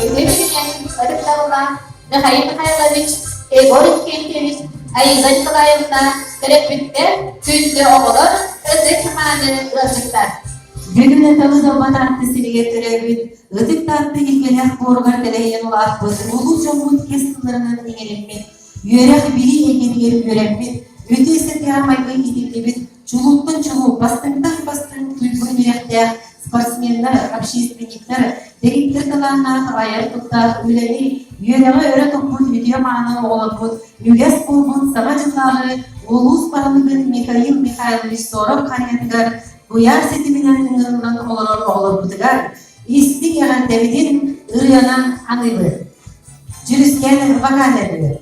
Ödemeyken sarıklarla ve hayır hayırlamış, borik kentimiz, ayıgın kılayımda, terapütte, tüzlü oğulur, özü kemanı ırcıklar. Gününe talı zaman artistini getirebilir. Ödük tatlı ilgili korugar teleyen olakbız. Ulu cumhur keskinlerinin ingelenmek. Yörek biri yegeni görenmek. Ötesi tiyamayga idildibiz. Çuluktun çuluk, bastın duygun yürekte. Sportsmenler, общественниктер, дегиттер кыланна айыртыкта үлени үйрөңө өрө топун видео мааны олопут югес болбун сама жылдагы улус баалыгын Михаил Михайлович Соров канятыгар буяр сетиминен ыңырынан олорор олопутугар истик яган дебидин ырыянан аныбы жүрүскен ваканебы.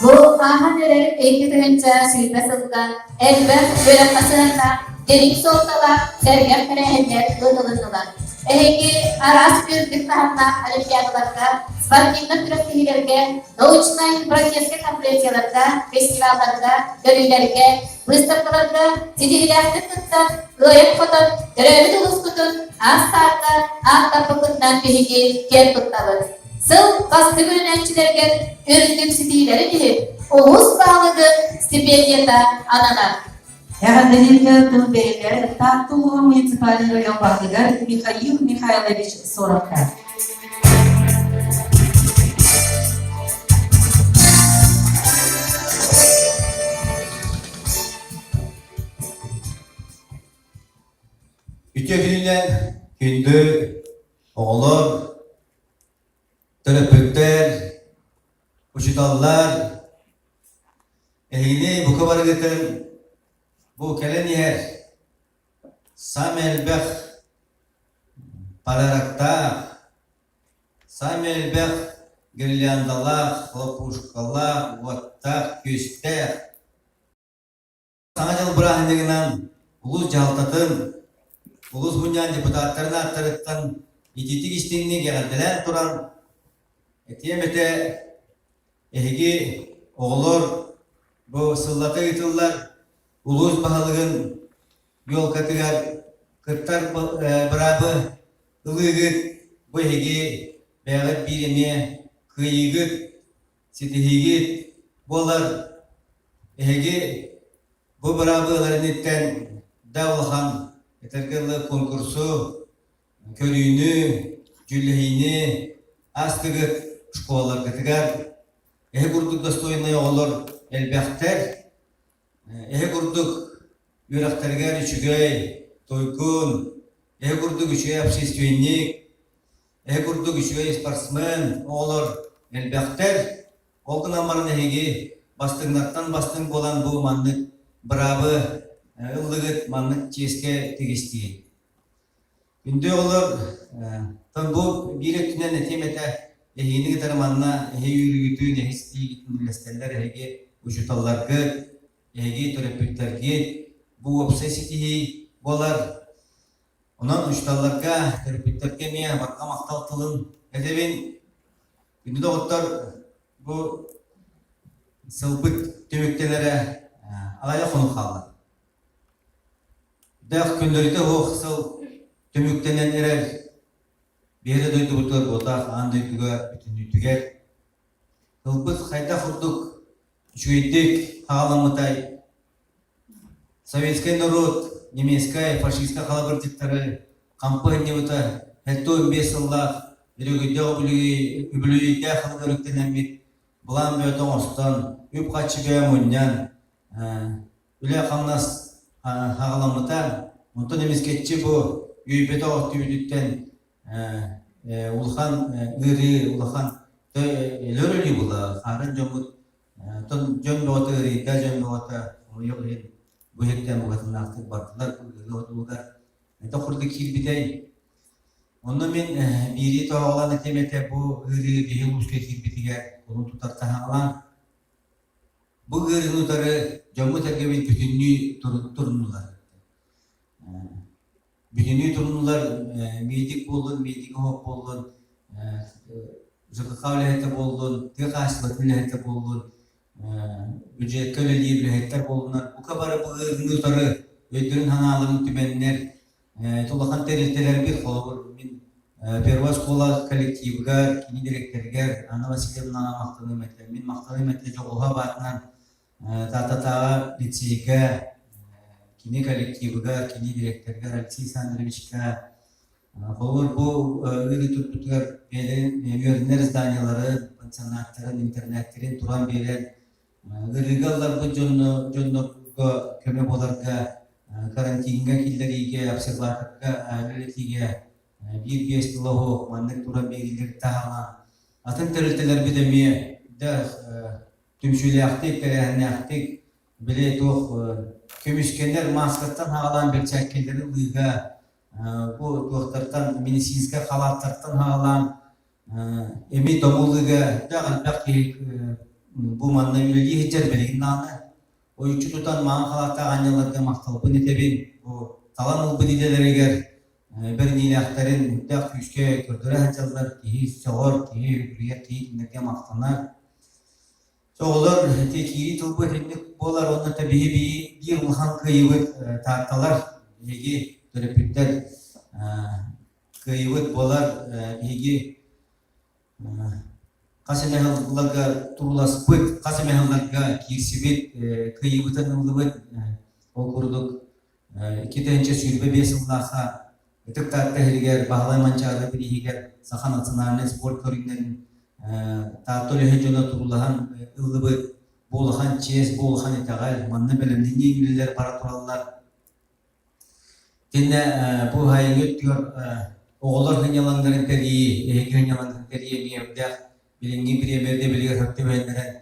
Bu ahanelerin eğitiminde silmesinden elbet böyle kasırında derin soltalar sergen perehenler ıdılındılar. Ehegi aras bir diktahatla olimpiyadalarda, sportivna türetilerge, научный практический конференцияларда, festivallarda, görülerge, выставкаларда, сидилерді тұттан, ылайық қотын, görevli doluş kutun, az saatta, az tapıkından behigi kel tuttavız. Sıl bastı günençilerge üründük sidileri değil, Oğuz bağlığı stipendiyada ananar. Ягодилия Тылбейлер, Татулу муниципальный район бардыгар Михаил Михайлович Сорока. Ütüyünden gündü oğullar, terapötler, uçutallar, ehini bu kabarı getirin, bu kelen yer, Samelbek palarakta, Samelbek girliyandalar, hopuşkalar, vattak, küstek. Sana jıl bırakındıgından ulus jaltatın, ulus bunyan deputatlarına aktarıttan ititik isteğini geldiler turan etiyemete ehigi oğullar bu sıllatı yıtıllar ulus bahalığın yol katıgar kırtar bırabı ılığıt bu ehigi beğet birimi kıyıgıt sitihigit bolar ehigi bu bırabıların itten davulhan yeterli konkursu körüğünü, cüllehini, astıgıt şkolar katıgar ehe kurduk dostoyunay olur elbekter ehe kurduk yürekterger üçügey toykun ehe kurduk üçügey общественник ehe kurduk üçügey sportsmen olur elbekter olgun amarın ehegi bastığınattan bastığın olan bu manlık brabı ıllıgıt manlık çeske tegestiği günde olur tam bu bir tünen etimete ehini gitar manna ehi yürütü nehisi gitmelesterler ehegi uçutallar gıt ehegi terapötler git bu obsesitihi bolar ondan uçutallarga terapötler kemiye bakka maktal tılın edebin günde doktor bu sılbıt tümüktelere alaya konu kaldı. Dağ günlerinde o kısal tümüktenen erer bir yere duydu budur bodak an duyduga bütün tüger. Kılbıt kayda kurduk şüyettik ağlamıtay. Советский народ, немецкая, фашистская халабыртыктары кампания бута хетто бесыллах үрөгөдө үбүлүйдө халгырыктенемит булан бөтө остон үп качыбе муньян үле камнас ağlamıtan, ondan emesketçi bu üyübede oktübüdükten ulhan ıri, ulhan lörülü bula, harın jomut, ton jom doğata ıri, da jom doğata, bu hekten bu katın aktif bardılar, ıri da kurdu kilbidey. Ondan men biri toğa olan etemete bu ıri behi uluska kilbidige, onu tutar tahalan. Bu ıri nutarı Jammu tergebin bütünlüğü turunlular. Bütünlüğü turunlular medik bolun, medik hop bolun, zıkkı lehete bolun, tık aslat lehete bolun, ücret köleliği leheter bolunlar. Bu kabarı bu ırgını tarı, ödürün hanalarını tümenler, tulakan teriteler bir kolabur. Pervaz kola kolektivigar, kini direkterger, ana vasilemin ana maktanı metle, min maktanı metle joğuha batnan, tata litsika kini kolektiviga kini direktörga litsi sandırmışka olur bu ürün tuttuklar belen yönler zdanyaları sanatların internetlerin turan belen ırgallar bu jonno köme bolarga карантинга киллериге обсерваторга лелетиге bir bestilo mandık turan belgeleri tahana atın terülteler bidemi da tümsüyle aktif kerehne aktif bile toh kömüşkenler maskattan hağalan bir çekkeleri uyga bu doktortan medisinska halatlardan hağalan emi domuluga da alpak bu manna üleli hiçer belgin nanı o üçü tutan mağın halatta anyalarda maktalı bu netebin bu talan ılbı dideler eğer bir nilahtarın müddak yüzke kördüre hacallar kihi soğur kihi hürriyet kihi dinlerge maktanar soğular tekiri tılbı etnik bolar onu tabihi bir ılhan kıyıvıt tahtalar hegi terapütler kıyıvıt bolar hegi kasemehalaga turulas pıt kasemehalaga kirsibit kıyıvıtan ılıvıt o kurduk iki tençe sürbe besildaha Itu tak terhigar bahalai mancara berihigar sahan atsanarne sport koringen tato lehejona turulahan ıllıbı bolahan çez bolahan itagal manne belemdinge İngilizler para turallar dinle bu hayıngöt diyor oğullar hınyalanların teriyi ehegi hınyalanların teriyi miyevde bilingi bir emerde bilir hökte beğenleren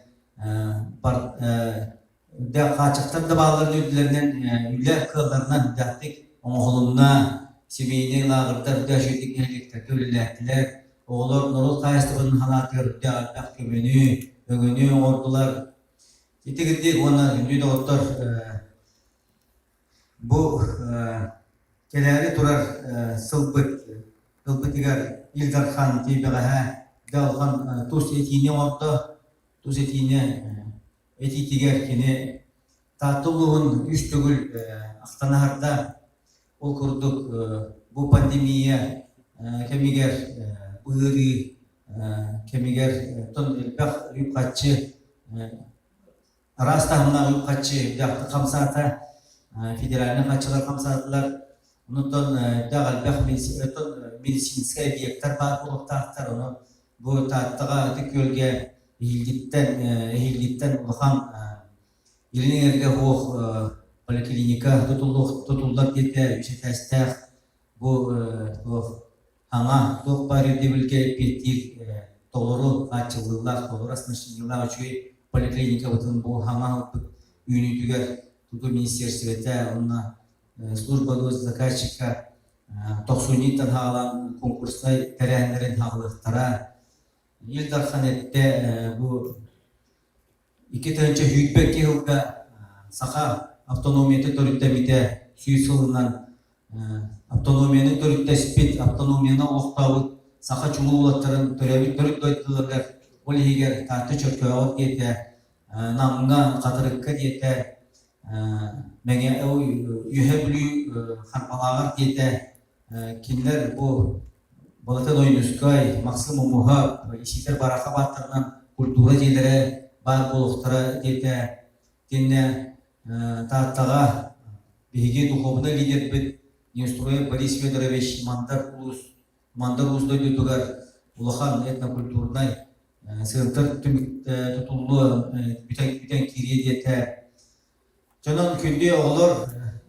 de kaçaktan da bağlarını ödülerinden üller kıllarından dahtik oğlunna Sibini lağırda döşedik gelecekler, dölülettiler. Oğullar norul kayıstıbının halatı da kömünü, ögünü ordular. Gitti ona gündü de otur. Bu keleri durar sılbıt igar İldar Khan tibigaha dalgan tuz etini ordu. Tuz etini eti tiger kini tatlıluğun üstügül aktanaharda o kurduk bu pandemiye kemiger bığırı kemiger ton elbaq yukatçı rastahına yukatçı yaptı kamsata federalne kaçılar kamsatılar unutun dağıl baq medisinskaya biyektar var olup tahtar onu bu tahtaga tükölge ehilgitten ulham ilinin erge hoğ poliklinika tutuldak dete ücretler bu hanga çok bari debilge petir doğru açılırlar doğru aslında açıyor poliklinika bütün bu hanga ünitüger tutu ministersiyete ona служба заказчика 90'dan hağalan konkursta terenlerin hağlıqtara İldar Khanet'te bu iki tane hükbek yılda saha Avtonomiyete törüttemite süysılından avtonomiyanın törüttespit, avtonomiyana oktavı saha çumululatların törüt doytılırlar. Olihiger tahtı çöküyor ot diyete, namına katırıkka diyete, menge yüheblü harpalağır diyete, kinler bu balata doynuskay, maksimum muhab, işiter baraka battırından kultura jelere, bar boluqtara diyete, dinle tahtaga bihi duhovna lider bit instruye Boris Fedorovich mandar uz doydu tugar ulahan etna kulturnay sığıntır tutullu biten kiriye diyete Canan künde oğlar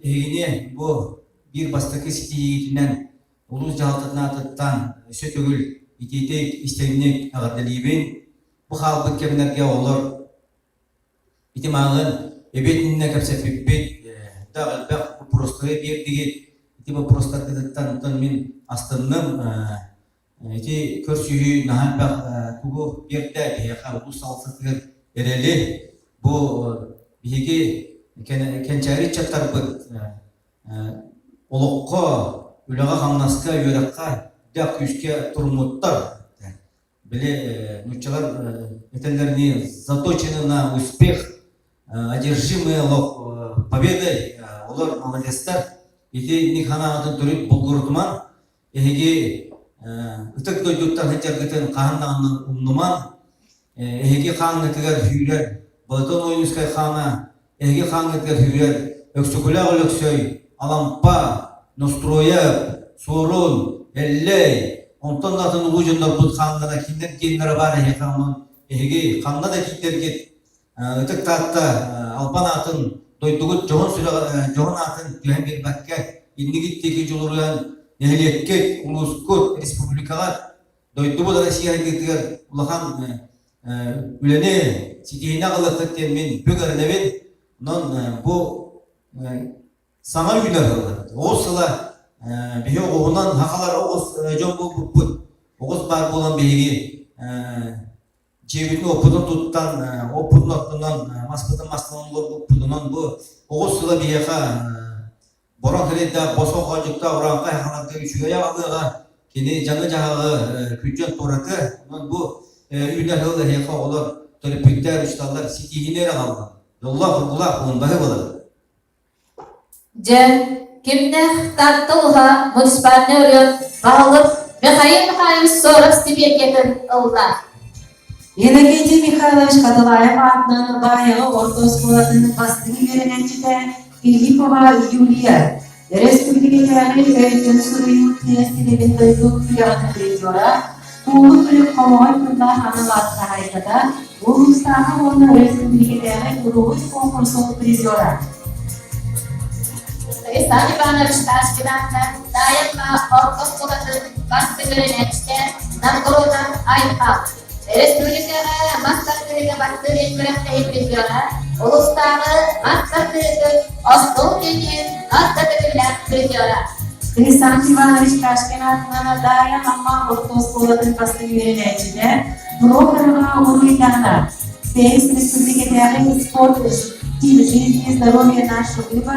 ehine bu bir bastaki siti yiğitinden uluz jahatına atıttan sötөгül ititek isteginek ağırdalibin bu halbıt keminerge oğlar itimağın Ebetine kapsepipet dağıl bak prostoya bir dige tiba prostatatan min astınım iti körsühü nahan bak tugu bir de ya bu salsatır ereli bu bihigi kençari çatar bu olukka ulağa hamnaska yörekka dak yüzke turmuttar bile nuşçalar etenlerini заточены успех одержимые победой, олар молодецтар, ити ниханағатын түріп бұлғырдыман, эхеге үтік дойдуттан хетергетін қағаннағының ұмныман, эхеге қағаннетігер хүйрер, балатон ойнускай қағана, эхеге қағаннетігер хүйрер, өксікіля ғылықсөй, алампа, ностроя, сорун, әллей, онтан датын ұғыжындар бұд қағаннада киндер кендері бар эхеге қағаннада киндер кет, Итак, tahta alpan atın doydugut johon atın tühen bir bakke indi gitteki joluruyan ehliyetke uluskut respublikalar doydu bu da Rusya gittiler ulahan ülene sitihine kalıktık temin bügarnevin non bu sana güler o sıla bir oğunan hakalar oğuz john bu oğuz bar bulan bilgi cebini opudun tuttan opudun aklından maspıdan bu pudunun bu oğuz sıla bir yaka boran kredi boso kocukta oranka hakalar üçüge yağlığa kini canlı cahağı küçük toratı bu ünler hılda yaka olur terapikler ustalar sitihine kaldı yollar ondahi olur Jen kimne tartuha munisipalnya bahwa Mikhail Soros Sibirketin Allah. Yenekeci Mikhailovich Kadalayev adının bayağı Orta Oskolatının bastığını öğrencide Filipova Yulia. Respublikadaki öğretim sürüyün tesirinin duyduğu kıyafet ediyorlar. Tuğlu kırık komoy kırda hanılatı haykada Uluslararası onun Respublikadaki grubu konkursunu priziyorlar. Sani bana Rishtaşkidan'dan daima Orta Oskolatın bastığını öğrencide Namkoro'dan Ayhal. Respublikada maksatlarıyla baktığını bırakmayı priziyorlar. Uluslararası maksatlarıyla Oslo'nun maksatlarıyla priziyorlar. Hristiyan Ivanoviç Taşkenat'ına dair ama Orta Oskolatın bastığını öğrencide Programı Uruydana Сейс Республикадagi sport stili жизни, здоровья нашего клуба,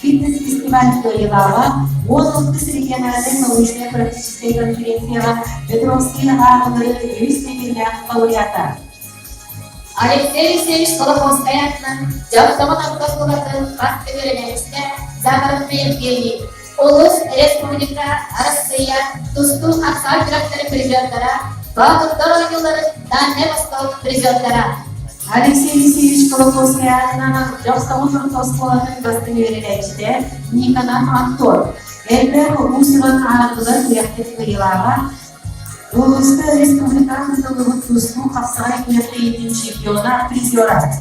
фитнес-фестиваль Тоилава, 16 региональной научной практической конференции Петровские ағалары өстегенлер лауреаты. Алексей Алексеевич Колоконскаяның Жабдаман Абдасулатын басты көрінемісті Замарынды Евгений, Улус Республика, Россия, Тусту Аксал Графтары президенттара, Бағыттар ойылары Данне Восток президенттара. Алексей Алексеевич Колоконскаяның Жабдаман Абдасулатын басты көрінемісті Никонов Антон, Эльбер Усыван ағалары Графтары Тоилава, Улуска республикамыздың Тусту Аксал Графтары чемпиона призера.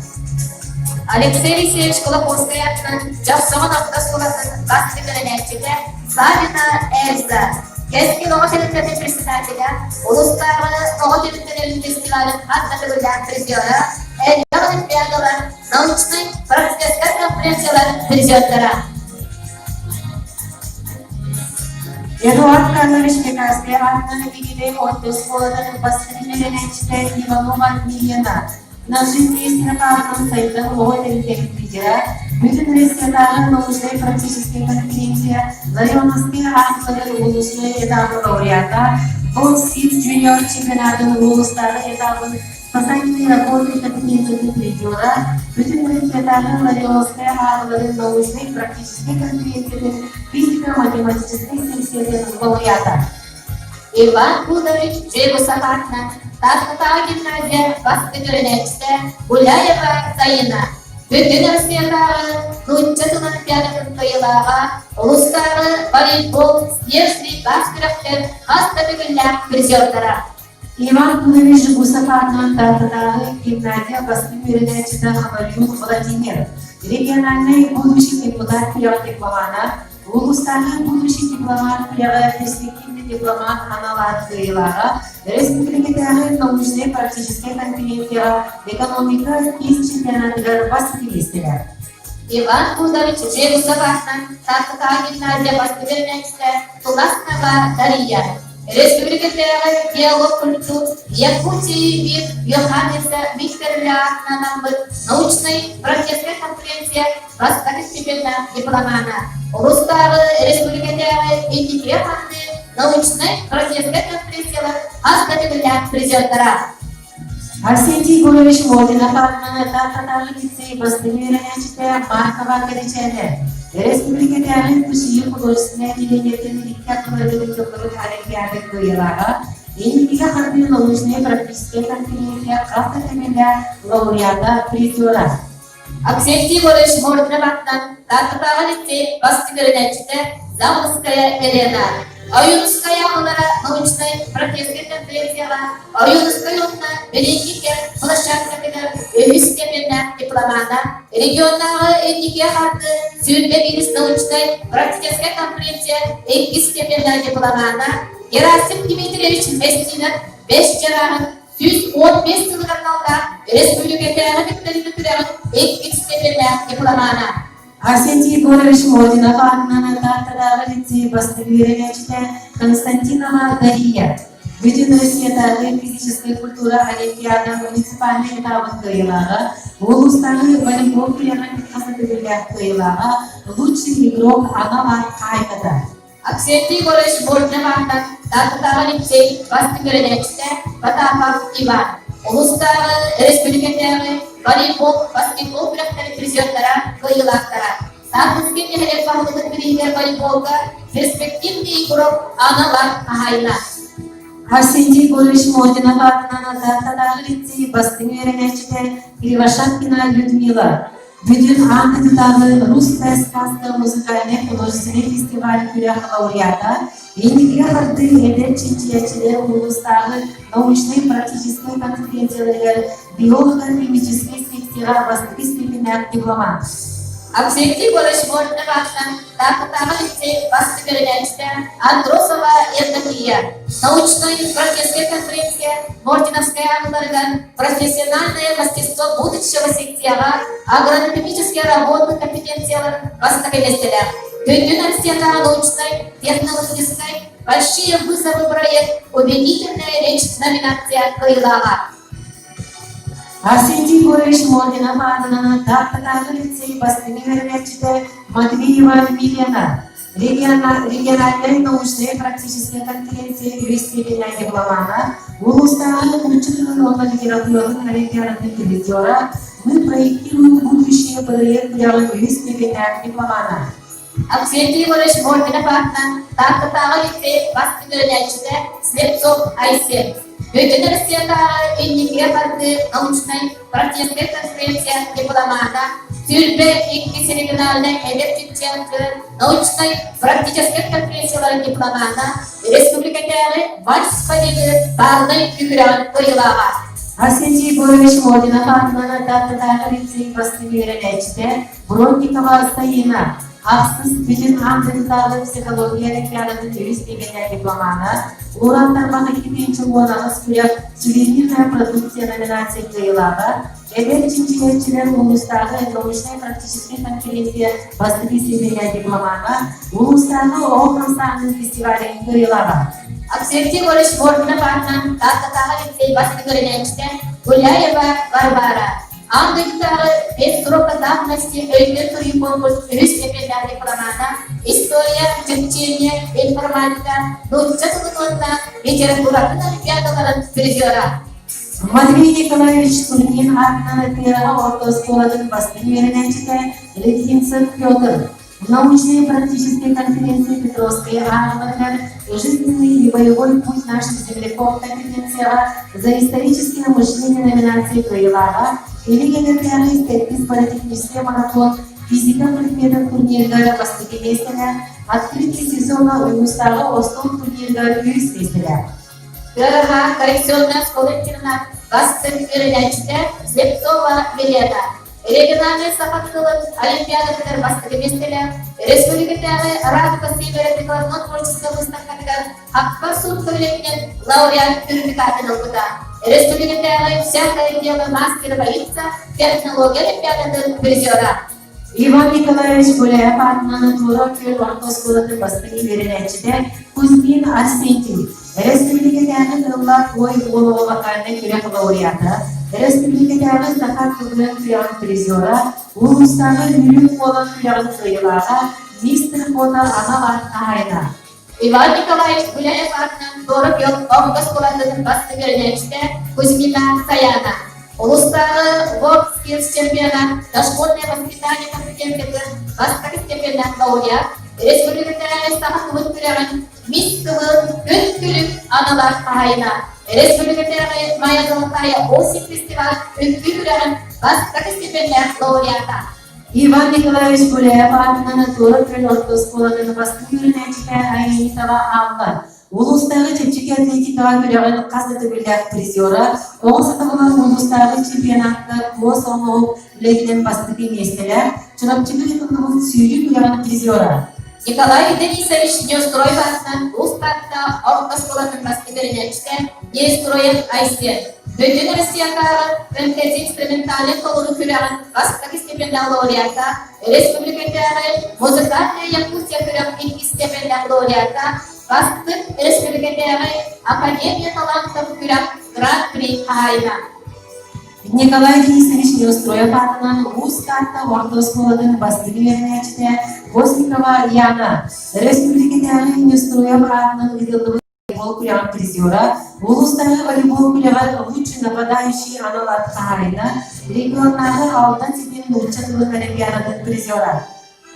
Алексей Алексеевич Колоконскаяның Жабдаман Абдасулатын басты көрінемісті Савина Эльза. Eski Roğaşeliklerinin председателя, Uluslararası Roğaşeliklerinin Festival'in katılımcılarının президиора, Elyan Olimpiyaдаların, научный практический конференцияларын президенттары. Эдуард Карлович Пекарский атынан Игидей Орта Осколатының бастығын öğrencide Ivanova Milena. Наши правильном сайтом Логотелитек лидера, bütün Россиядағы научная практическая конференция, районовские ағалары улусный этабы лауреата, бұл СИД Junior чемпионатының улустағы этабын спасательной работы конференцияның лидера, bütün Россиядағы районовские ағалары научной практической конференцияның физико-математической сессияның лауреата. Иван Кудович Жегусахатның Тастатағы гимназия басты көрінемісті Гуляева Сайына. Bütün Россиядағы Нучча Олимпиадасын Тоилаға, Улустағы волейбол, снежный баскрафтер, хаста бүгінлер призердара. Иван Кудович Жегусахатның Тастатағы гимназия басты көрінемісті Хамалюк Владимир. Региональный будущий депутат Пьер Дипломана, Улустағы будущий дипломат Пьер перспективный дипломат Ханалар Тоилаға, Республикадағы научной практической конференция экономика и чемпионатыгар басты Иван Кудович Жегусахатның Тастатағы гимназия басты көрінемісті Туласнова Дария. Республикадағы диалог культур Якутии вид Йоханнеса Викторовича атынан научной практической конференция басты степена дипломана. Улустағы республикадағы интегрированный научной практической конференциялар хаста президенттары. Арсентий Егорович Модинов атынан Тастатағы лицей бастығы öğrencide Маркова Горячаны. Республикадағы кіші художественное отделениетін литературалық олимпиада Тоилаға, ендігі қандай научная практическая конференция автотемелі лауреата призера. Арсентий Егорович Модинов атынан Тастатағы лицей басты öğrencide Замыская Елена. Оюнская ағылара научной протестный конференцияға Оюнская ұлтына белеңгеге площадкалар өз степеннен дипломана региондағы этнике қарты сүйінбе бейіс научной практическая конференция 2 степеннен дипломана Герасим Дмитриевич Местинов 5 жарағын 115 жылғы арналда республикадағы бектерді түрәғын 2 степеннен дипломана Арсентий Егорович Модинов атынан тартадағы лицей бастыгеренечте Константинова Дарья. Bütün Россиядағы физическая культура олимпиада муниципальный этабын кыйылағы, Улустағы волейбол күлерін касатыбілер кыйылағы, лучший игрок аналар қайқыды. Арсентий Егорович Модинов атынан тартадағы лицей бастыгеренечте Потапов Иван. Улустағы республикадағы волейбол, баскетбол күлектері призерлері кыйылақтары. Сарнызген нехелек бағылығы бірегер волейболға перспективный игрок аналар қайына. Арсентий Егорович Модинов атынан тартадағы лицей бастыгеренечте Кривошапкина Людмила. Bütün Анкетадағы русская сказка музыкальный художественный фестиваль күләқ лауреата, еңгіге қырды елдер чечиячілер Улустағы научный практический конференциялар биолого-химический секцияға бастығы степеннен дипломат. Арсентий Егорович Модинов атынан тартадағы лицей бастыгеренечте Андросова Евдокия. Научной практическая конференция Мортиновская ағыларыдан профессиональное мастерство будущего секцияға агрономические работы компетенциялар бастығы местелер. Bütün Россиядағы научной, технологической, большие вызовы проект, убедительная речь номинация кыйылаға. Арсентий Егорович Модинов атынан тартадағы лицей бастыгеренечте Матвеева Милена. Региональная научная практическая конференция юристическая дипломана, Улустағы учитель литературных олимпиадных режиссера, мы проектируем будущее проект для юристическая дипломана. Арсентий Егорович Модинов атынан тартадағы лицей бастыгеренечте Слепцов Айсен. Bütün Россиядағы еңгіге қарды научной практическая конференция дипломана Türbe İngiliz региональной электричества научной практической конференцияларын дипломана республикадағы вальс победы барной күгірін қойылаға. Арсентий Егорович Модинов атынан тартадағы лицей бастыгеренечте Бронникова Саина. Ақсыз bütün Анкетадағы психология олимпиадының юристическая дипломана Урантарбағы 2-ші орнаңыз күлек сувенирная продукция номинация кыйылаға, Эдер чечиячилер Улустағы научной практический конференция бастығы степеннен дипломана Улустағы Олқамсағының фестивалін кыйылаға. Арсентий Егорович Модинов атынан тартадағы лицей бастыгеренечте Гуляева Варвара. Андыктағы 5 срока давности өйдер түрі конкурс өз степеннен дипломана история, чечения, информатика, научный сыныбында литератураның олимпиадаларын призері. Матвей Николаевич Кулинин атынан тыйыға орта школадың бастыгеренечте Литвинцев Петр. Научные практические конференции Петровской ағыларынан жизненный и боевой путь наших земляков конференцияға за историческое мышление номинации кыйылаға, Елегенердегі степиз политехнический марафон физика предмета турнирдері бастығы местелі, открытый сезона Улустағы Остон турнирдері өз местелі. Граға коррекционная школа-интернат бастыгеренечте Слепцова Милена. Региональный сапатылық олимпиадалар бастығы местелі, республикадағы радио-сибирь-прикладно-творческая выставкадан хаққа суд көйлекінен лауреат сертификатын алуда. Республикадағы всякое дело мастер боится технология олимпиадының призері. Иван Николаевич Гуляев атынан Турок-Көл орта школадың бастыгеренечте Кузьмин Арсентий. Республикадағы тыллар ой болуы вакарны күрек лауреаты, республикадағы Сахар күгілін күрегін призері, Улустағы Үлік болын күрегін кыйылаға, мистер Фона аналар қайына. Иван Николаевич Гуляев атынан Турок-Көл орта школадың бастыгеренечте Кузьмина Саяна. Улустағы World чемпионат, дошкольное воспитание компетенциялар бастығы степеннен лауреат, республикадағы Сахар күгілін мистер Күн аналар қайына. Республикадағы Майя Золотая Осип фестиваль үккүрен бастығы степеннен лауреата. Иван Николаевич Гуляев атынан Торы Көл орта школадан бастын үйренечке Айнитова Алла. Улустағы чепчеке атлетикаға көреген қазды білдәк призера, оғысыты болан улустағы чемпионатта қос оңып үлегінен басты бейместелер, чырапчығы етіндігін сүйрі көреген призера. Николай Денисович Неустроев атынан Улустарда орта школадан басты үйренечке Неустроев Айсер. Bütün Rusya'da ülkesi instrumentalin kolunu küren Vastaki stipendal laureata, Respublika'da Muzikalne Yakutia küren ilk stipendal laureata, Vastık Respublika'da Akademiya talantı küren Grand Prix Hayna. Николай Денисович Неустроев атынан Улустарда орта школадан басты үйренечке Постникова Яна, Республикадағы Неустроев атынан идылдығы волейбол курян призера, улустағы волейбол курян лучший нападающий Аналат Хайна, региондағы алтын степен лучшего олимпиаданың призера.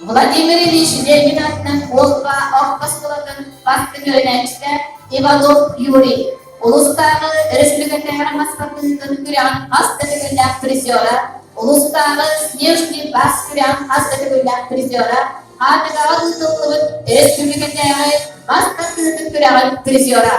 Владимир Ильич Ленин атынан Волга орта школадан басты үйренечке Иванов Юрий. Улустағы Республикадағы Москваның курян басты үйренечке призера, улустағы Снежный бас курян басты үйренечке призера, Республикадағы басты курян призера.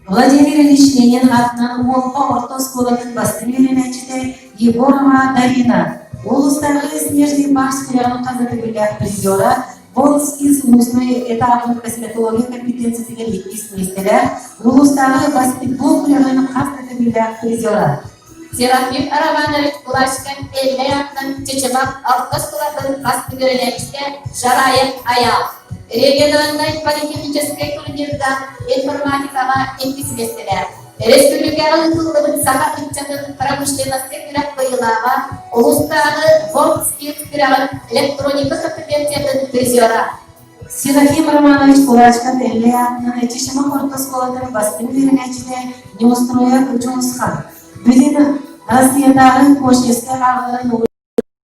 Владимир Ильич Ленин атынан Волга орта школаның басты үйренечке Егорова Дарина. Улустағы Снежный бас курян қазды үйренечке призера, Волжский музный этапный косметология компетенциясыға естместелер, улустағы баскетбол курян қазды үйренечке призера. Серафим Араванович Кулашкан Элле атынан Чечебак орта школадан басты үйренечке Жараев Аял. Региональный политехнический турнирда информатикаға еңбекселестелер. Республиканың тылдығын сағат үтчатын промышленности күрәк байылаға, улустағы Волжский күрәғын электроника компетенциятын призера. Серафим Романович Кулашкан Элле атынан Чечебак орта школадан басты үйренечке Неустроев Жұмысхан. Бүгін Россиядағы Кошевский ағыларын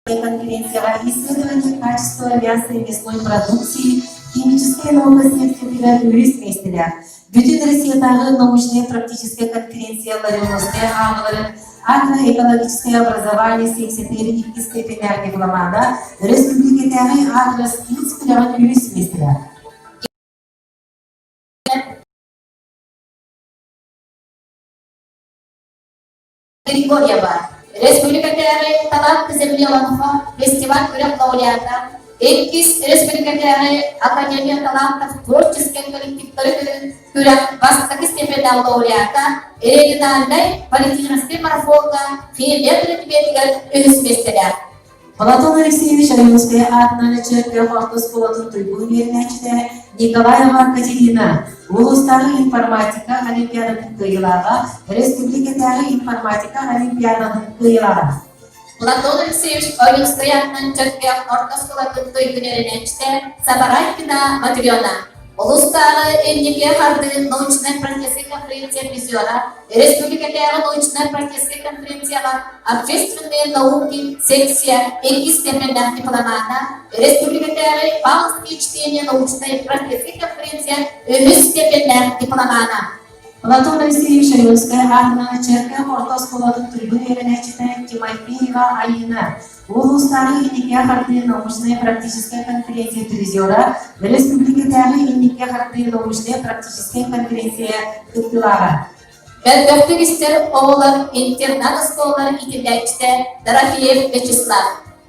конференцияға исследование качества мяса и мясной продукции, химическая наука сектора юристмейстелер. Бүтін Россиядағы научная практическая конференция Ларионовская ағыларын агроэкологическое образование сексетері икки степенер дипломада республикадағы агроскилс күліған юристмейстелер. Григорьева. Республикадағы талант землеланға фестиваль күрәк лауреата, Эккис Республикадағы Академия талантов творческих коллективтары күрәк басты степендар лауреата, региональный политический марафонға химия ретбетігер үгізместелер. Платон Алексеевич Римский атынан Черпев орта школаның тойбу үйренечке Николаева Катерина. Улустағы информатика олимпиаданың кыйылаға, республикадағы информатика олимпиаданың кыйылаға. Платон Алексеевич Римский атынан Черпев орта школаның тойбу үйренечке Сабарайкина Матриона. Улустағы Эннике қарды научная практическая конференция призера, республикадағы научная практическая конференцияға общественные науки секция экки степендар дипломана, республикадағы баллский чтение научная практическая конференция үміс степендар дипломана. Платон Алексеевич Римский атынан Черпев орта школаның тойбу үйренечке Тимофеева Алина. Улустағы Эннике қарды научная практическая конференция призера, республикадағы Эннике қарды научная практическая конференция кыттылаға. Бәлбәктік істер оғылар интернат школалар итілдәкшті Дорофеев Вячеслав.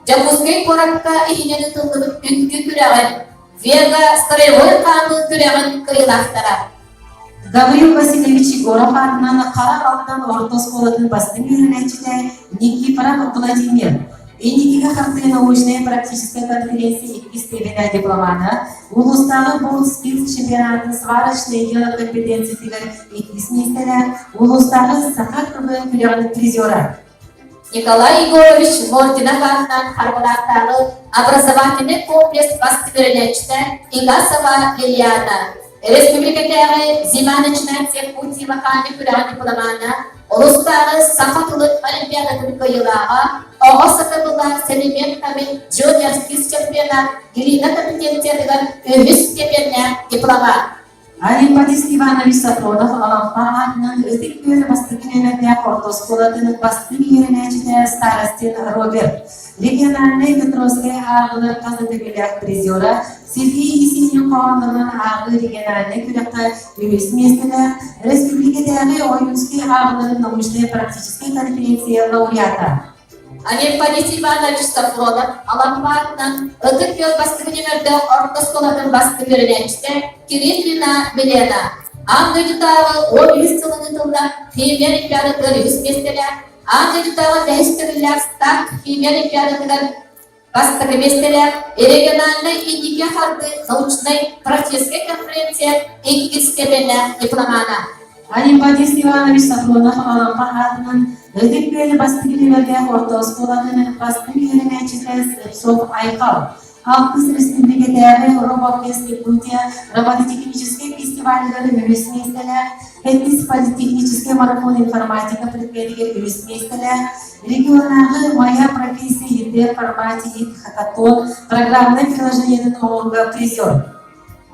Жапузгай қоракка ихинені тұлдығын үнгі күрәғын, Вега Старевой қаңы күрәғын кырылақтара. Гаврил Васильевич Егоров атынан Қара Алтан орта школаның басты үйренечке Никифоров Владимир. Энникеге қарды научная практическая конференция икки степендар дипломана, улустағы Волжский чемпионатын сварочное дело компетенциясыға иккисмейстелер, улустағы сақат күбі күліған призера. Николай Егорович Мортинов атынан Харбалақтағы образовательный комплекс басты үйренечке Игасова Лилияна. Республикадағы зима начинается пути вокальный күрәғын дипломана, улустағы сақатылық олимпиадатын кыйылаға, оғасы бұлар сәлемет қабын жуниорский чемпионат, Ирина компетенциятыған үміс степеннер диплома. Олимпадис Иванович Сафронов Алампа атынан өтік көрі басты күнемерде орта школаның басты үйренечке Старостин Роберт. Региональный Петровская ağılar Казатегилyak призера Сергей Есенин қоғамдығын ағы региональный күректі өз местілі Республикадағы Ойынский ağıların научной практической конференция лауреата. Анем Панис Иванович Сафронов, Аламбатынан, Ыдык Йол Бастыгынемерді Ортосколатын Бастыгырынечте, Кириллина Милена. Аңгыдытағы 10 жылының тылда химия олимпиадалары үстестелі, Аңгыдытағы дәйістірілер старт химия олимпиадалары бастығы местелі, региональный индикаторды научной практической конференция экспертная дипломана. Анем Панис Иванович Сафронов, Аламбатынан, Ыдык Йол Бастыгынемерді Ортосколатын Бастыгырынечте Слепцов Айкал. Алкыс Республикадағы робототехнология, робототехнические фестивальдары өсместелі, Этнис политехнический марафон информатика предприятия өсместелі, регионағы моя профессия ЕТ формате хакатон, программный приложениенің оңға призер.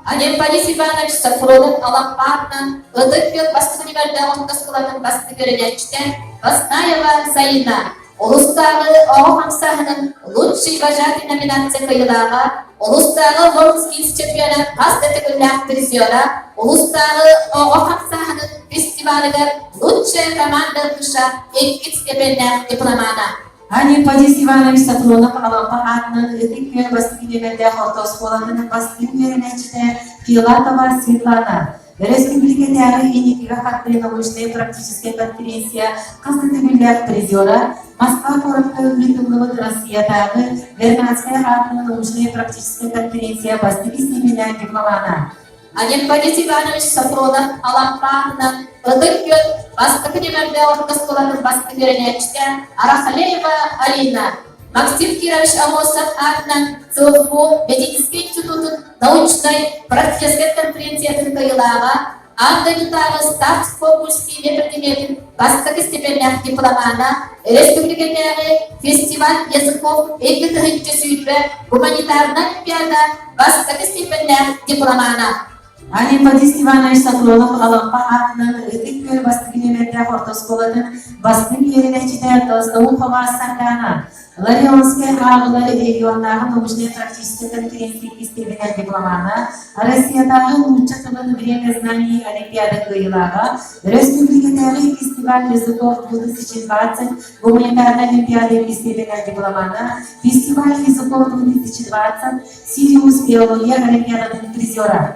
Анем Панис Иванович Сафронов, Аламбатынан, Ыдык Йол Бастыгынемерді Ортосколатын Бастыгырынечте, Баснаева Заина. Улустағы Оғамсағының лучший вожатый номинация қиылаға, Улустағы Ворскис чемпионат қастетігілік призера, Улустағы Оғамсағының фестивалігі лучшая команда тұша эквит степенлік дипломана. Анем Панис Иванович Сафронов, Аламбатынан, Ыдык Йол Бастыгынемерді Ортосколатын Бастыгырынечте, Филатова Светлана. Республикадағы индикаторды научная практическая конференция Казатегилyak призера, Москва форумда өңірдің Россиядағы Вернадская атының научная практическая конференция бастығы степенлік дипломана. Анем Панис Иванович Сафронов, Аламбатынан, Ыдык Йол Бастыгынемерді Ортосколатын Бастыгырынечте, Арахалеева Алина. Максим Кирович Амосов атынан ЦФУ Медицинский институтын научной практической конференциясын қиылаға, Аңгыдытағы старт фокусы мемлекеттің бастығы степенлік дипломана, республикадағы фестиваль языков эквитігінші сүйіпі гуманитарный олимпиада бастығы степенлік дипломана. Анем Панис Иванович Сафронов, Аламбатынан, Ыдык Йол Бастыгынемерді Ортосколатын Бастыгырынечте Толстоухова Сардана. Ларионская ağıları региондағы научная практическая конференция степенлік дипломана, Россиядағы лучший тылын время знаний олимпиада қиылаға, Республикадағы фестиваль языков 2020, гуманитарная олимпиада степенлік дипломана, фестиваль языков 2020, Сириус биология олимпиадының призера.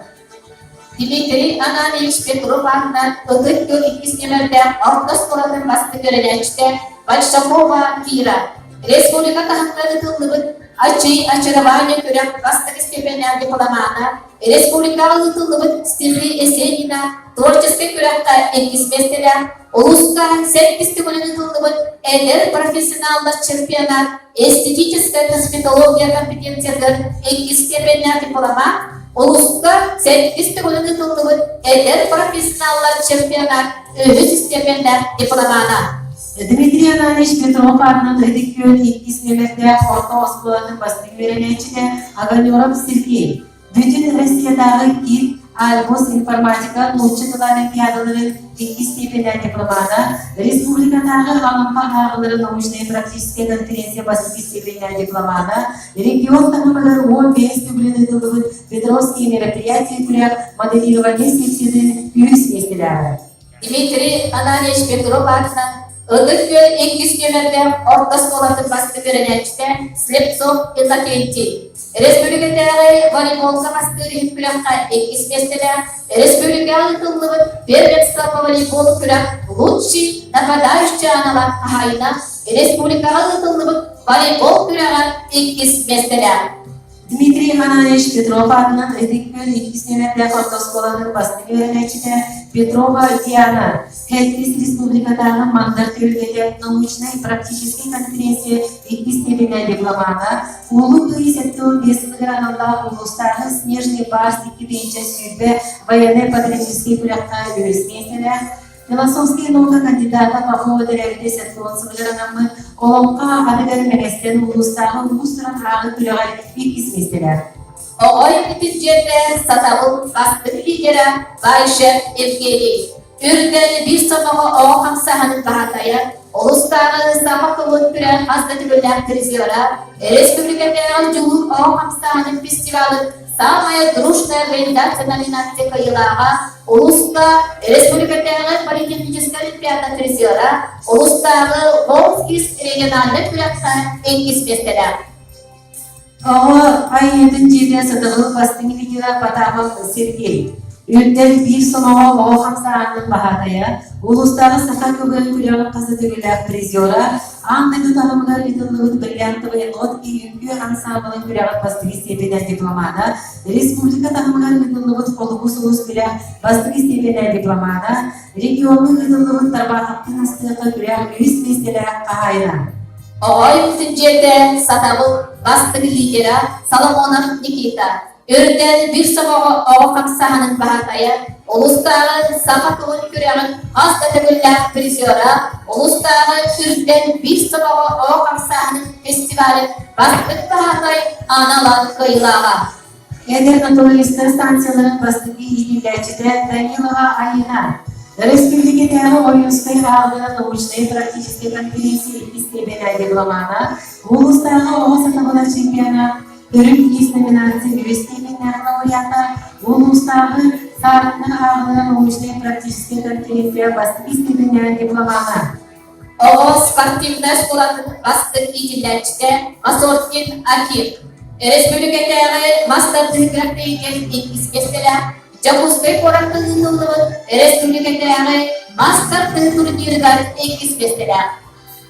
Дмитрий Ананевич Петров атынан, Ыдык Йол Ортосколатын Ортосколатын Бастыгырынечте, Большакова Кира. Республика тахтары тылыбыт очарование көрек бастығы степенлік дипломана, республикалық тылыбыт стихи Есенина, творческий көректа экспертелі, улуска сәйкістігінің тылыбыт әлер профессионалдық чемпионат, эстетическая косметология компетенциялар степенлік дипломат, улуска сәйкістігінің тылыбыт әлер профессионалдық чемпионат, өз степенлік дипломана. Дмитрий Ананович Петров атынан Ыдык Йол иккисмемерді Ортосколатын Бастыгырынечте, Оганеров Сергей. Bütün Россиядағы КИТ, Альбос информатика, лучший тыл олимпиадаларын степенлік дипломана, республикадағы Аламба ağıları научная практическая конференция бастығы степенлік дипломана, регион таңымалар 15 түгіліні тылдығын Петровские мероприятия күрек моделирование сексидің үйіс местелері. Дмитрий Ананевич Петров атынан, Ыдык Йол экспертті Ортосколатын Бастыгырынечте, Слепцов Иннокентий. Республикадағы волейболға бастығы күрекқа экспертілі, республикалық тылдығын первенство по волейболу күрек лучший нападающий аналар ағайына, республикалық тылдығын волейбол күрекқа экспертілі. Дмитрий Ананович Петров атынан Ыдык Йол иккисмемерді Ортосколатын Бастыгырынечте, Петрова Диана. Этнис республикадағы мандар өлкелер научной практической конференция степенлік дипломана, улы туисеттің бесілігір аналда улыстағы снежный барс 2-ші сүйбі военный патриотический күрекқа өсмесілі, философский наука кандидата по поводу реабилитации сылғыранамы олымға адыгәрмегестен улыстағы улыстыран ағы күрегар иккисмесілер. Оғой бүтін жерде сатабыл бастығы лидері Байшев Евгений. Үрден bir sabahı Oğamsağ'ın bahataya, Uluslararası Sabah Kavut Küren Hasta Tübüller Krizyora, Respublika'da Cumhur Ağ Hamsahanın Festivali Samaya Druşna Organizatsiya Nominatsiya Kayılağa, Ulus'ta Respublika'da Политехническая Олимпиада Krizyora, Uluslararası Volskis Regionallik Küren'ta Engis Festival. Ava ay 7-de satılığı bastığını videoda Batağım Sergey. Ülden bir sonağa o hamsahanın bahadaya, uluslararası saha kögölü küleğinin kazatırıyla prizyora, andaki tanımlar yıtıllığı brilyantı ve Lotki Yünkü Ansambılın küleğinin bastığı istediğine diplomada, Respublika tanımlar yıtıllığı kolubus ulus küleğin bastığı istediğine diplomada, regionun yıtıllığı tarbağıttın astığı küleğin üst listelere kahayla. Oy Tüncete Satabıl Bastığı lidera Salomonov Nikita. Ürden bir sabahı Avakam sahanın bahadaya, Uluslararası Sabah Kavut Küreğinin hasta tübüller prizyora, Uluslararası Ürden bir sabahı Avakam sahanın festivali bastık bahadaya analar kayılağa. Eder naturalistler stansiyaların bastığı ilgilerçide Danilova ayına, Respublika'da oyuncular halkının uçları praktической конференции istediğine diplomada, Uluslararası Oğuz Atabalar Çempiyonat, Ürün İz Nominasyon Üsteliğinden laureata, Uluslararası Sarıklı halkının uçları praktической конференция bastığı istediğine diplomada. Oğuz Sportivna Şkolatın bastık ilgilerçide Asortin Akif. Respublika'da Master Tühgrat'tayken İngiliz Festival, Japuskay Korak'ın yıldılığın Respublika'da Master Tühgrat'tayken İngiliz Festival.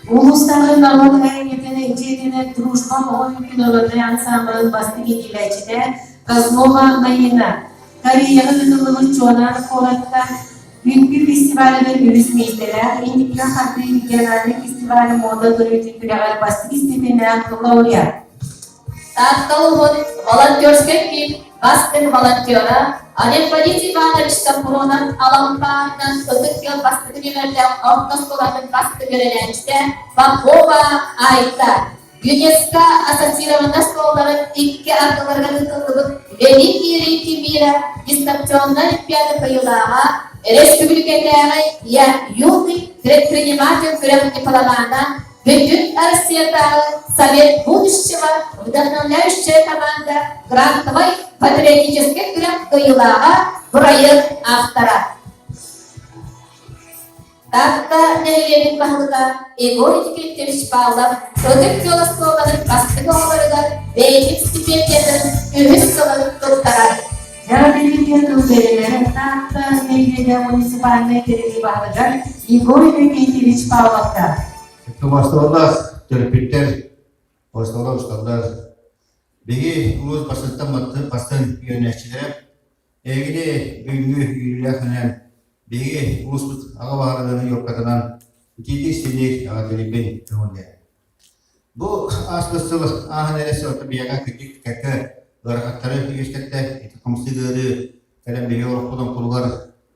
Uluslararası Narvalı Hareketi'ne inceliğine Druşman oyun günlerinde ansambılın bastığı ilgilerçide Kaznova Nayina, Kariyerin yıldılığın çoğunan Korak'ta Büyük festivalde yürüsmeyizler, İndikler Hakkı Genellik Festivali Moda Turizm Küleği bastığı istediğine laureat. Tatkalıhın volontörskek bir bastık volontöre, Alepodit Ivanoviç Kapuron'un Alampağ'ın ötük yıl bastığı üniversiteden Ortoskolatın bastığı öğrencide Bakova Ayta. UNESCO asosiyasyon skolların iki arkalarına yıkıldığın Veliki Mira distansiyonlar olimpiyada kayılağa, Respublika'da ya Юный предприниматель Küreğinin Palamağı'na bütün Россиядағы Совет будущего вдохновляющая команда грантовой патриотической Küreğin kayılağa проект автора. Tahta nehirlerin bahlıda Egor Etiketleri Pavlov, Ödük Yola Skolların bastığı oğlarıdır ve eğitim stipendiyatının ürüş sıvalı doktorar. Yaratılırken ülkeleri tahta nehirleri munisipaline terili bahlıdır, Egor Etiketleri Pavlov'da. Kemastorlar, terpiter, pastorlar, ustalar. Begi ulus basın yöneticileri, evine büyümü yürüyerken begi ulus ağavarlarını yok katılan ciddi sinir ağabeylerin önünde. Bu asıl ahanelesi orta bir yaga küçük keke hareketleri yüzkette etkimsizleri kalem bir yol kullan kulgar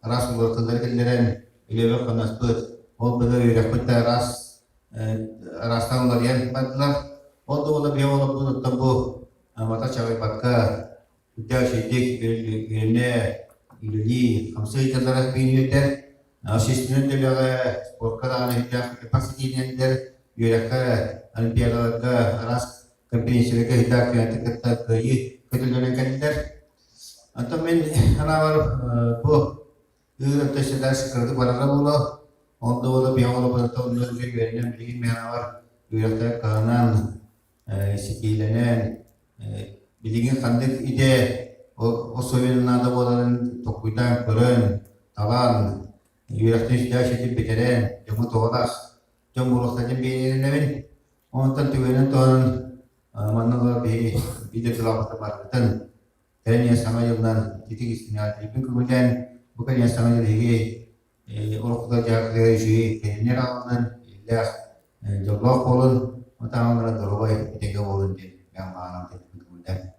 ras kullantıları kendilerin ilave kanastır. O kadar yürüyekte rastan larian padlar. O da ola bir ola bunu tabu mata cewek bakka udah sidik ini ilgi hamsai tentara biniter asisten delaga sporkara anehnya kapasitinya der yuraka olimpiada ka ras kompetisi ka hidak yang tekata ke ketujuan kandidat atau men hanawar bu ürete sedas kerja pada bola on dola biang ola pada tahun 2020 bagi hanawar yuraka kanan sikilenen bilingin kandik ide o soyun nada bolan tokuitan keren talan yuraknya sudah sedikit beceren jamu tolas jamu roh saja benemen ontan tuwenan ton mana be ide telah bertambah dan yang sama jalan titik istimewa itu kemudian bukan yang sama lagi orang kerja dari sini kenyaran ilah jawab kolon utama mana terlalu tiga bulan yang mana kemudian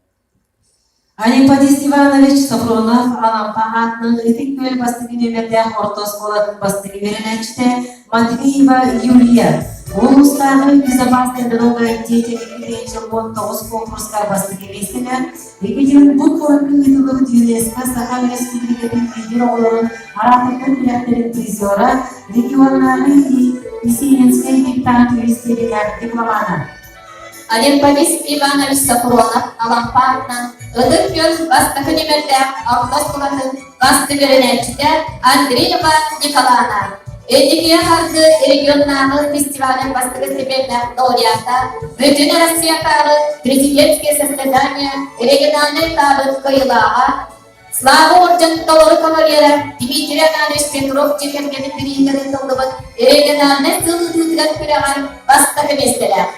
Алипадис Иванович Сафронов Алампаатның Итик Көл бастығы нөмірден Ортос болатын бастығы веренәчті Матвеева Юлия. Улустағы безопасный дорога деятельности 19 конкурсқа бастығы вестілер. Екатерин бұл қорытын етілігі ЮНЕСКО Саха Республикатын лидер оларын Арапты күн біләктерін призері, регионалы Исиенский диктант юристеринер дипломана. Олег Борис Иванович Сафронов, Алампартнан, Ыдыкпен Вастаханимерде, Ортоскулатын, Вастыберенечте, Андреева Николаевна. Эдикия харды регионнағы фестивален бастығы стипендия лауреата, Бүтін Россия тағы президентские состояния региональный тағы кайылаға, Слава орден доллары кавалера Дмитрий Анатольевич Петров Чекергені перейгені тылдыбын региональный сылы дүтілер күреген бастығы местелер.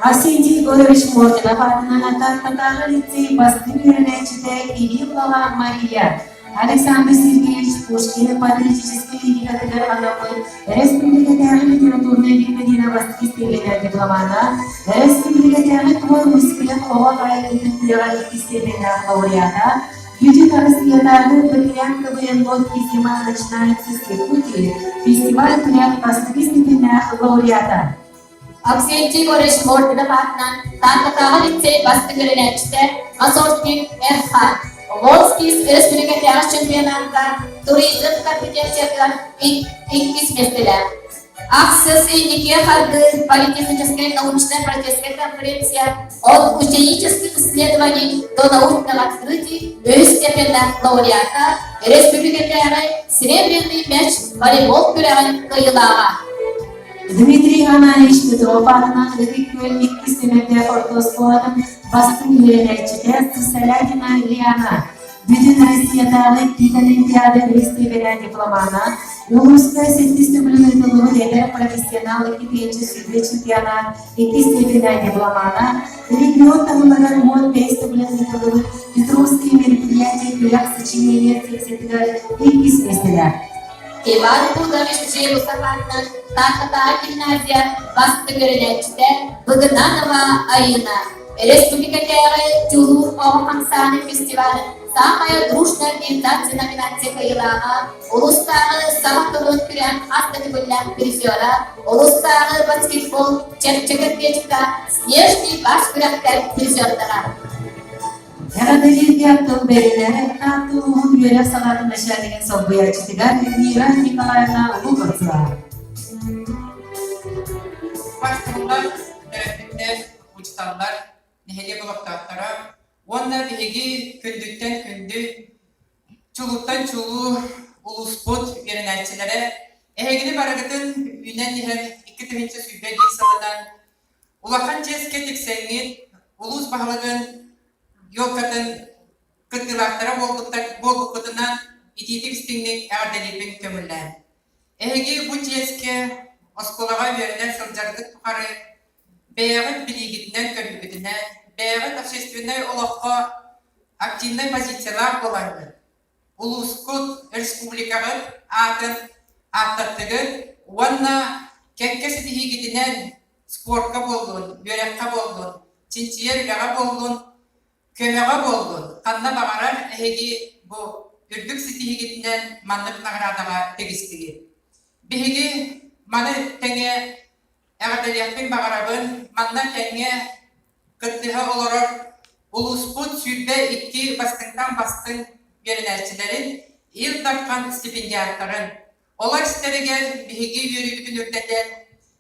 Арсений Егорович Мортинов атынан атақтағы лицей Бастыберенечте Кириллова Мария, Александр Сергеевич Пушкин, патриотический литератор Анапы, Республикатары литературная викторина бастығы степенер дипломана, Республикатары твой успех Ова Кайгын степенер лауреата, Bütün Россиядагы Бриллиан КВН год фестиваль начинается с пути. Фестиваль Бриллиан бастығы степенер лауреата. Аксенти Егорович Мортинов атынан Таңғытағы лицей бастығырынечте Масорский Эрхан, Волжский республикатары чемпионатта туризм компетенциялар иккис местелер. Аксис Эдикия харды политехническая научная практическая конференция от ученических исследований до научных открытий степенных лауреата республикатары серебряный мяч волейбол күрәген кайылаға. Дмитрий Иванович Петров атынан Григорий Кистемерде Ортоскулатын бастың үйренечте Сысалядина Ильяна, Bütün Россиядагы Кит Олимпиада степенер дипломана, Улуска сеттистублюнетылығы дедер профессионалы китенчі сүрбе чемпионат степенер дипломана, регион тағылаған мод стублюнетылығы Петровские мероприятия күрәк сочинения тексетігер иккис местелер. Иван Пудович Чебусахатнан, Тахата гимназия, бастығырынечте Выгынанова Аина, республикатары Тюлур Оғамсаны фестивалі, самая дружная организация номинация кайылаға, Улустағы сабақтығын күрән астығылар призера, Улустағы баскетбол, чекчекетечка, снежный баш күрәктер призердара. Ярадылиятын берілері қатылығын үйерек салатын мәшәлеген соңбыячытыға Мира Николаевна Луговцева. Başkanlar, öğretmenler, uçtanlar, nehirli bulaktahtara, onlar nehirli kündükten kündü, çuluktan çuluğu, ulusput yönelçilere, ehegini barakıtın ünen nehir 2 sübbe salıdan, ulakan cesket eksenini, ulus bağlığın, yolkatın kıttılahtara bolgukutuna ititik istinlik erdelipin kömürler. Ehegi bu ceske oskolağa verilen sılcardık tukarı beyağıt biligitinden körgütüne, beyağıt общественной olakka aktivnay pozisiyalar kolaydı. Uluskut Respublika'nın atın attığı vanna kekkesi dihigitinden sportka boldun, yörekka boldun, çinçiyer yağa boldun, kömeğe boldun. Kanna bağarar ehegi bu ürdük sitihigitinden manlık nağradağa tegistigi. Bihigi manı tenge eğerdeliyatın bağarabın manna tenge kıttıha olarak ulusput sübbe iki bastından bastın yönelçilerin il takkan stipendiyatların olar isteregen bihigi yürüyütün ürteden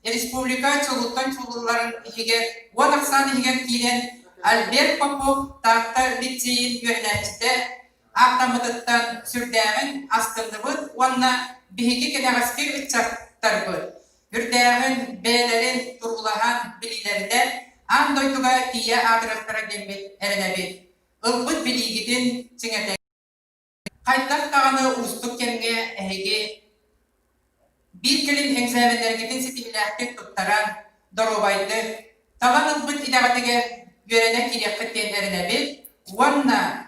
Respublika çoluktan çolukların higer on aksan higer kilen Albert Popov tahta liceyin yönelçide Ahtamıdıktan sürdüğün astındığın onunla bihigi kenagaski uçaktargı. Ürdüğün beylerin durulahan bililerinden andoytuğa diye adıraqtara gelmek erenebi. Ilbıt biligidin çingete. Kaytlak tağını ulustuk kemge ehegi bir kelin engzävenlergidin sitihilahtik tuttaran dorobaydı. Talan ılbıt idağatıge görene kiriyakıtten erenebi. Onunla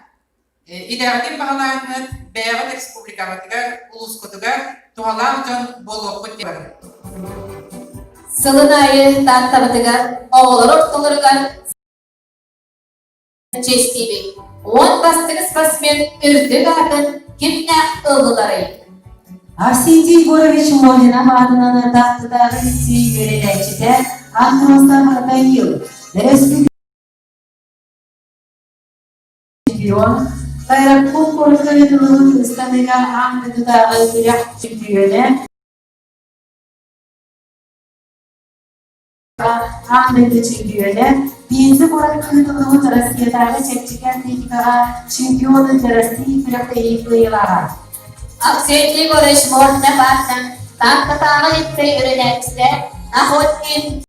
idağatin bağlanın Beyağıt Respublika'tıgar, uluskutugar tuğalarcan bolokut var. Сылынайы тантабытыгар, оғылыр ортылырыгар честиби. Он бастығы спортсмен үрдік атын кемне ылылары. Арсений Егорович Мортинов атынан атақтыдағы лицей үйренечте Андросов Михаил, республика чемпион, Кайракпул Корковетулының Ыстаныга Аңдыдағы күрәк чемпионы, Ahmet'e çekiyorlar. Bizi bırakıp Kırmızı Rusya'da çekçiken tekrar şampiyonu Rusya bırakıp yıllar. Aksiyetli görüş moduna baktan, takta tanı etti öğrenekte, Nahotin